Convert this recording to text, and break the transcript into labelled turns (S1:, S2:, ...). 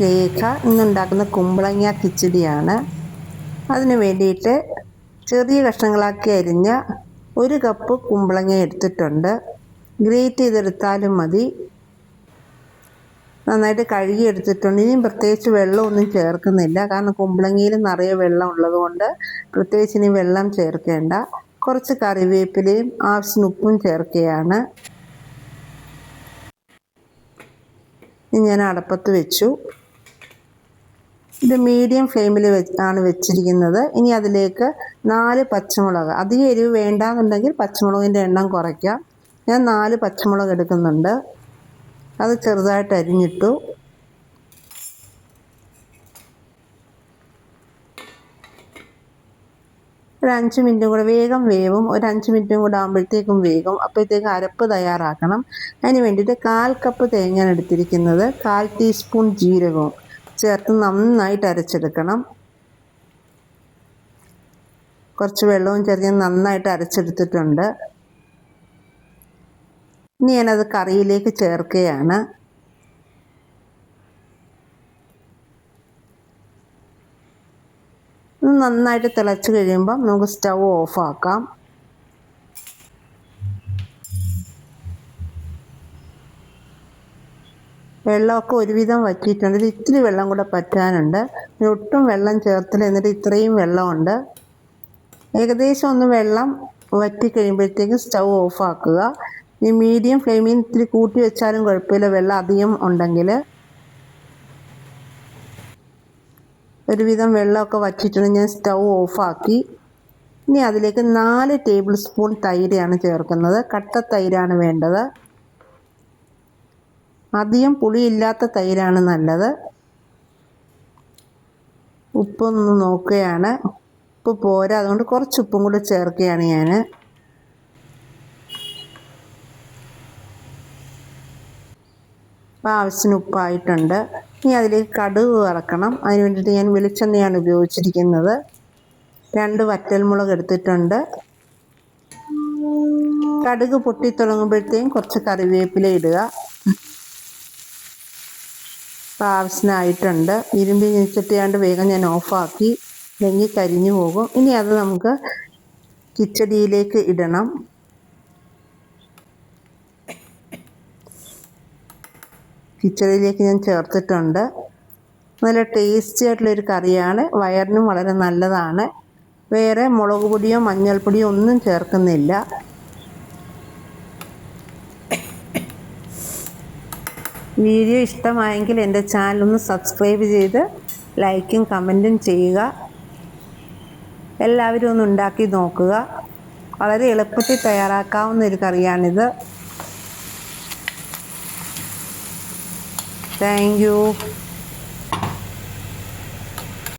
S1: രേഖ. ഇന്നുണ്ടാക്കുന്ന കുമ്പളങ്ങ കിച്ചടിയാണ്. അതിന് വേണ്ടിയിട്ട് ചെറിയ കഷ്ണങ്ങളാക്കി അരിഞ്ഞ 1 കപ്പ് കുമ്പളങ്ങ എടുത്തിട്ടുണ്ട്. ഗ്രേറ്റ് ചെയ്തെടുത്താലും മതി. നന്നായിട്ട് കഴുകി എടുത്തിട്ടുണ്ട്. ഇനിയും പ്രത്യേകിച്ച് വെള്ളമൊന്നും ചേർക്കുന്നില്ല, കാരണം കുമ്പളങ്ങയിൽ നിറയെ വെള്ളം ഉള്ളതുകൊണ്ട് പ്രത്യേകിച്ച് ഇനി വെള്ളം ചേർക്കേണ്ട. കുറച്ച് കറിവേപ്പിലയും ആവശ്യത്തിന് ഉപ്പും ചേർക്കുകയാണ്. ഇനി ഞാൻ അടപ്പത്ത് വെച്ചു. ഇത് മീഡിയം ഫ്ലെയിമിൽ ആണ് വെച്ചിരിക്കുന്നത്. ഇനി അതിലേക്ക് 4 പച്ചമുളക്, അധികം എരിവ് വേണ്ടാന്നുണ്ടെങ്കിൽ പച്ചമുളകിൻ്റെ എണ്ണം കുറയ്ക്കാം. ഞാൻ 4 പച്ചമുളക് എടുക്കുന്നുണ്ട്. അത് ചെറുതായിട്ട് അരിഞ്ഞിട്ടു. ഒരു 5 മിനിറ്റും കൂടെ വേഗം വേവും. ഒരു 5 മിനിറ്റും കൂടെ ആകുമ്പോഴത്തേക്കും വേഗം. അപ്പോഴത്തേക്കും അരപ്പ് തയ്യാറാക്കണം. അതിന് വേണ്ടിയിട്ട് 1/4 കപ്പ് തേങ്ങയാണ് എടുത്തിരിക്കുന്നത്. 1/4 ടീസ്പൂൺ ജീരകവും ചേർത്ത് നന്നായിട്ട് അരച്ചെടുക്കണം. കുറച്ച് വെള്ളവും ചേർത്ത് നന്നായിട്ട് അരച്ചെടുത്തിട്ടുണ്ട്. ഇനി ഞാനത് കറിയിലേക്ക് ചേർക്കുകയാണ്. നന്നായിട്ട് തിളച്ച് കഴിയുമ്പം നമുക്ക് സ്റ്റൗ ഓഫാക്കാം. വെള്ളമൊക്കെ ഒരുവിധം വറ്റിയിട്ടുണ്ട്. ഇത് ഇത്തിരി വെള്ളം കൂടെ പറ്റാനുണ്ട്. ഒട്ടും വെള്ളം ചേർത്തില്ല, എന്നിട്ട് ഇത്രയും വെള്ളമുണ്ട്. ഏകദേശം ഒന്ന് വെള്ളം വറ്റിക്കഴിയുമ്പോഴത്തേക്കും സ്റ്റൗ ഓഫാക്കുക. ഈ മീഡിയം ഫ്ലെയിമിൽ ഇത്തിരി കൂട്ടി വെച്ചാലും കുഴപ്പമില്ല, വെള്ളം അധികം ഉണ്ടെങ്കിൽ. ഒരുവിധം വെള്ളമൊക്കെ വറ്റിയിട്ടുണ്ട്. ഞാൻ സ്റ്റൗ ഓഫാക്കി. ഇനി അതിലേക്ക് 4 ടേബിൾ സ്പൂൺ തൈരാണ് ചേർക്കുന്നത്. കട്ട തൈരാണ് വേണ്ടത്. അധികം പുളിയില്ലാത്ത തൈരാണ് നല്ലത്. ഉപ്പൊന്ന് നോക്കുകയാണ്. ഉപ്പ് പോരാ, അതുകൊണ്ട് കുറച്ച് ഉപ്പും കൂടെ ചേർക്കുകയാണ് ഞാൻ. അപ്പോൾ ആവശ്യത്തിന് ഉപ്പായിട്ടുണ്ട്. ഇനി അതിലേക്ക് കടുക് വറക്കണം. അതിന് വേണ്ടിയിട്ട് ഞാൻ വെളിച്ചെണ്ണയാണ് ഉപയോഗിച്ചിരിക്കുന്നത്. 2 വറ്റൽമുളക് എടുത്തിട്ടുണ്ട്. കടുക് പൊട്ടിത്തുടങ്ങുമ്പോഴത്തേക്കും കുറച്ച് കറിവേപ്പില ഇടുക. അപ്പോൾ ആവശ്യത്തിനായിട്ടുണ്ട്. ഇരുമ്പി ഞെച്ചട്ടിയാണ്ട് വേഗം ഞാൻ ഓഫാക്കി, അല്ലെങ്കിൽ കരിഞ്ഞു പോകും. ഇനി അത് നമുക്ക് കിച്ചടിയിലേക്ക് ഇടണം. കിച്ചടിയിലേക്ക് ഞാൻ ചേർത്തിട്ടുണ്ട്. നല്ല ടേസ്റ്റി ആയിട്ടുള്ളൊരു കറിയാണ്. വയറിനും വളരെ നല്ലതാണ്. വേറെ മുളക് പൊടിയോ മഞ്ഞൾപ്പൊടിയോ ഒന്നും ചേർക്കുന്നില്ല. വീഡിയോ ഇഷ്ടമായെങ്കിൽ എൻ്റെ ചാനലൊന്ന് സബ്സ്ക്രൈബ് ചെയ്ത് ലൈക്കും കമൻറ്റും ചെയ്യുക. എല്ലാവരും ഒന്ന് ഉണ്ടാക്കി നോക്കുക. വളരെ എളുപ്പത്തിൽ തയ്യാറാക്കാവുന്ന ഒരു കറിയാണിത്. Thank you.